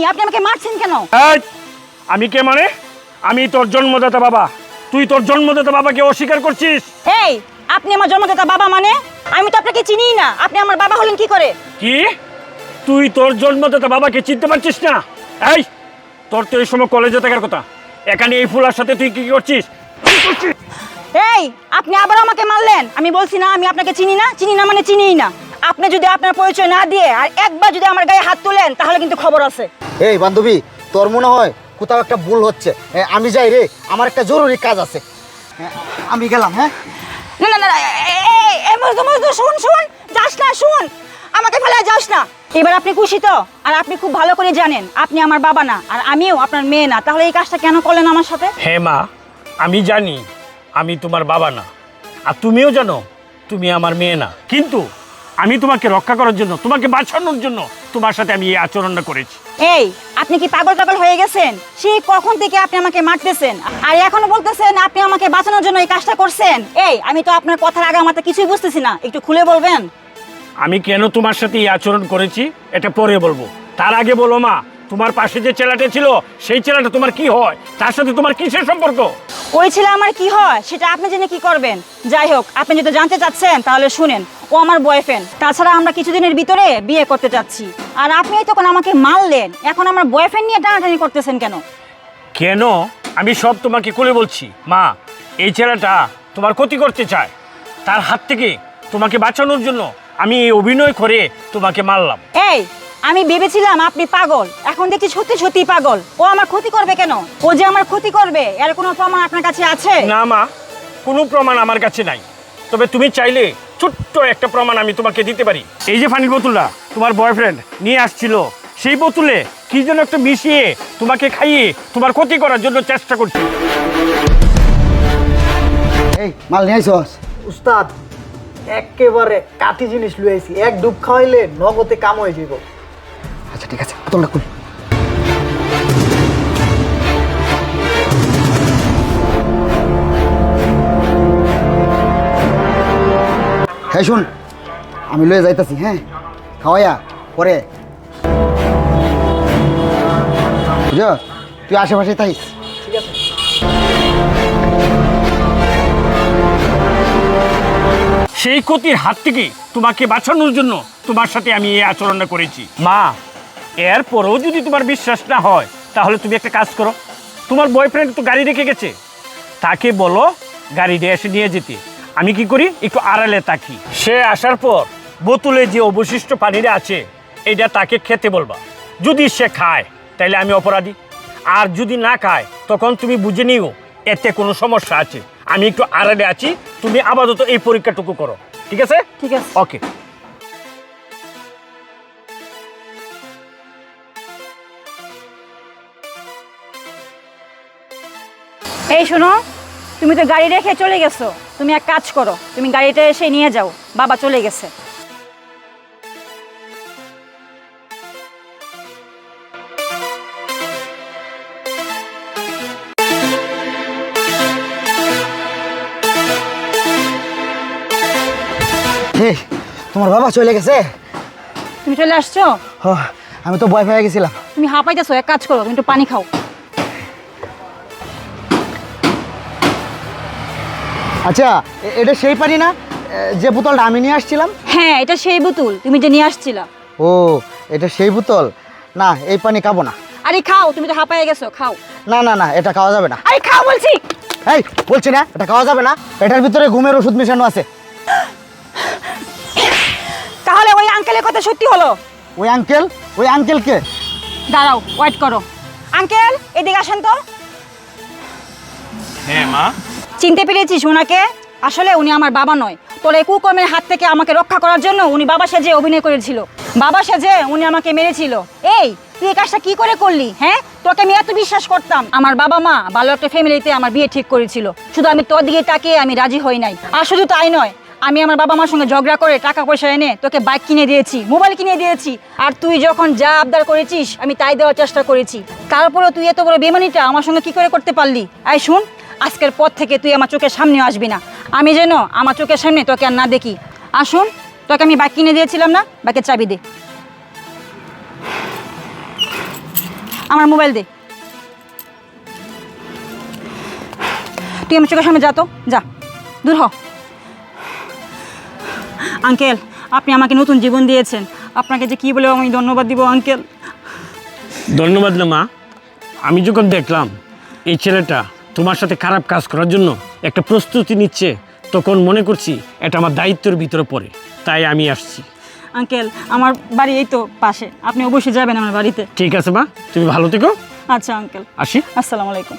আপনি আমাকে মারছেন কেন? এই, আমি কে মানে? আমি তোর জন্মদাতা বাবা। তুই তোর জন্মদাতা বাবাকে অস্বীকার করছিস? এই, আপনি আমার জন্মদাতা বাবা মানে? আমি তো আপনাকে চিনিই না, আপনি আমার বাবা হলেন কি করে? কি? তুই তোর জন্মদাতা বাবাকে চিনতে পারছিস না? এই, তোর তো এই সময় কলেজে থাকার কথা। এখানে এই ফুলার সাথে তুই কি করছিস? এই, আপনি আবার আমাকে মারলেন। আমি বলছি না আমি আপনাকে চিনি না মানে চিনিই না। আপনি যদি আপনার পরিচয় না দিয়ে আর একবার যদি আমার গায়ে হাত তুলেন তাহলে কিন্তু খবর আছে। এই বান্ধবী, তোর মনে হয় কোথাও একটা ভুল হচ্ছে। আমি যাই রে, আমার একটা জরুরি কাজ আছে। আমি গেলাম। হ্যাঁ, না না না, মজদু শুন, যাস না, শুন, আমাকে ফেলে যাস না। এবার আপনি খুশি তো? আর আপনি খুব ভালো করে জানেন আপনি আমার বাবা না আর আমিও আপনার মেয়ে না, তাহলে এই কাজটা কেন করলেন আমার সাথে? হ্যাঁ মা, আমি জানি আমি তোমার বাবা না, আর তুমিও জানো তুমি আমার মেয়ে না, কিন্তু আমি তোমাকে রক্ষা করার জন্য, তোমাকে বাঁচানোর জন্য তোমার সাথে আমি এই আচরণটা করেছি। এই, আপনি কি পাগল হয়ে গেছেন? সেই কখন থেকে আপনি আমাকে মারতেছেন আর এখনো বলতেছেন আপনি আমাকে বাঁচানোর জন্য এই কাজটা করছেন? এই, আমি তো আপনার কথার আগে মাথা কিছুই বুঝতেছি না, একটু খুলে বলবেন? আমি কেন তোমার সাথে এই আচরণ করেছি এটা পরে বলবো, তার আগে বলো মা, তোমার পাশে যে ছেলেটা ছিল সেই ছেলেটা তোমার কি হয়? তার সাথে তোমার কিসের সম্পর্ক? ওই ছেলে আমার কি হয় সেটা আপনি জেনে কি করবেন? যাই হোক, আপনি যদি জানতে চাচ্ছেন তাহলে শুনেন, ও আমার বয়ফ্রেন্ড। তাছাড়া আমরা কিছুদিনের ভিতরে বিয়ে করতে যাচ্ছি। আর আপনি তখন আমাকে মারলেন, এখন আমার বয়ফ্রেন্ড নিয়ে টানাটানি করতেছেন কেন? কেন? আমি সব তোমাকে খুলে বলছি মা। এই ছেলেটা তোমার ক্ষতি করতে চায়, তার হাত থেকে তোমাকে বাঁচানোর জন্য আমি এই অভিনয় করে তোমাকে মারলাম। এই, আমি ভেবেছিলাম আপনি পাগল, এখন দেখছি সত্যি পাগল। ও আমার ক্ষতি করবে কেন? ও যে আমার ক্ষতি করবে এর কোনো প্রমাণ আপনার কাছে আছে? না মা, কোনো প্রমাণ আমার কাছে নাই, তবে তুমি চাইলে ছোট্ট একটা প্রমাণ আমি তোমাকে দিতে পারি। এই যে পানির বোতলটা তোমার বয়ফ্রেন্ড নিয়ে আসছিল, সেই বোতলে কি যেন একটা মিশিয়ে তোমাকে খাইয়ে তোমার ক্ষতি করার জন্য চেষ্টা করছি। এই মাল নিয়ে আইসস? উস্তাদ, একেবারে কাঠি জিনিস লুয়েছি, এক ডুব খাওয়াইলে নগদে কাম হয়ে যাব। আচ্ছা ঠিক আছে, বোতলটা খুল। হ্যাঁ শুন, আমি লয়ে যাইতাছি। হ্যাঁ, খাওয়াইয়া পরে বুঝ, তুই আশেপাশে থাইস। ঠিক আছে। সেই ক্ষতির হাত থেকে তোমাকে বাঁচানোর জন্য তোমার সাথে আমি এই আচরণটা করেছি মা। এরপরেও যদি তোমার বিশ্বাস না হয় তাহলে তুমি একটা কাজ করো, তোমার বয়ফ্রেন্ড তো গাড়ি রেখে গেছে, তাকে বলো গাড়িটা এসে নিয়ে যেতে। আমি কি করি, একটু আড়ালে থাকি, সে আসার পর বোতলে যে অবশিষ্ট পানিটা আছে এটা তাকে খেতে বলবা। যদি সে খায় তাহলে আমি অপরাধী, আর যদি না খায় তখন তুমি বুঝে নিও এতে কোনো সমস্যা আছে। আমি একটু আড়ালে আছি, তুমি আপাতত এই পরীক্ষাটুকু করো, ঠিক আছে? ঠিক আছে। ওকে। এই শোনো, তুমি তো গাড়ি রেখে চলে গেছো, তুমি এক কাজ করো, তুমি গাড়িটা এসে নিয়ে যাও, বাবা চলে গেছে। এই, তোমার বাবা চলে গেছে? তুমি চলে আসছো? আমি তো ভয় পেয়ে গেছিলাম। তুমি হাঁপাইতেছো, এক কাজ করো, তুমি একটু পানি খাও। আচ্ছা, এটা সেই পানি না যে বোতলটা আমি নিয়ে আসছিলাম? হ্যাঁ, এটা সেই বোতল তুমি যে নিয়ে আসছিলা। ও, এটা সেই বোতল? না, এই পানি খাবো না। আরে খাও, তুমি তো হাঁপাইয়ে গেছো, খাও। না না না, এটা খাওয়া যাবে না। আরে খাও বলছি। এই বলছি না, এটা খাওয়া যাবে না। এটার ভিতরে ঘুমের ওষুধ মেশানো আছে। তাহলে ওই আঙ্কেলের কথা সত্যি হলো? ওই আঙ্কেল? ওই আঙ্কেলকে? দাঁড়াও, ওয়েট করো। আঙ্কেল, এদিকে আসেন তো। হ্যাঁ মা। চিনতে পেরেছিস ওনাকে? আসলে উনি আমার বাবা নয়, তোর এই কুকর্মের হাত থেকে আমাকে রক্ষা করার জন্য উনি বাবা সেজে অভিনয় করেছিল। বাবা সেজে উনি আমাকে মেরেছিল। এই, তুই এই কাজটা কি করে করলি? হ্যাঁ, তোকে আমি এত বিশ্বাস করতাম। আমার বাবা মা ভালো একটা ফ্যামিলিতে আমার বিয়ে ঠিক করেছিল, শুধু আমি তোর দিকে তাকিয়ে আমি রাজি হই নাই। আর শুধু তাই নয়, আমি আমার বাবা মার সঙ্গে ঝগড়া করে টাকা পয়সা এনে তোকে বাইক কিনে দিয়েছি, মোবাইল কিনে দিয়েছি। আর তুই যখন যা আবদার করেছিস আমি তাই দেওয়ার চেষ্টা করেছি। তারপরেও তুই এত বড় বেমানিটা আমার সঙ্গে কি করে করতে পারলি? আই শুন, আজকের পর থেকে তুই আমার চোখের সামনেও আসবি না, আমি যেন আমার চোখের সামনে তোকে আর না দেখি। আসুন, তোকে আমি বাইক কিনে দিয়েছিলাম না, বাইকের চাবি দে। আমার মোবাইল দে। তুই আমার চোখের সামনে যা তো, যা, দূর হ। আঙ্কেল, আপনি আমাকে নতুন জীবন দিয়েছেন, আপনাকে যে কী বলে আমি ধন্যবাদ দিব আঙ্কেল। ধন্যবাদ না মা, আমি যখন দেখলাম এই ছেলেটা তোমার সাথে খারাপ কাজ করার জন্য একটা প্রস্তুতি নিচ্ছে, তখন মনে করছি এটা আমার দায়িত্বের ভিতরে পড়ে, তাই আমি আসছি। আঙ্কেল, আমার বাড়ি এই তো পাশে, আপনি অবশ্যই যাবেন আমার বাড়িতে। ঠিক আছে মা, তুমি ভালো থেকো। আচ্ছা আঙ্কেল, আসি। আসসালামু আলাইকুম।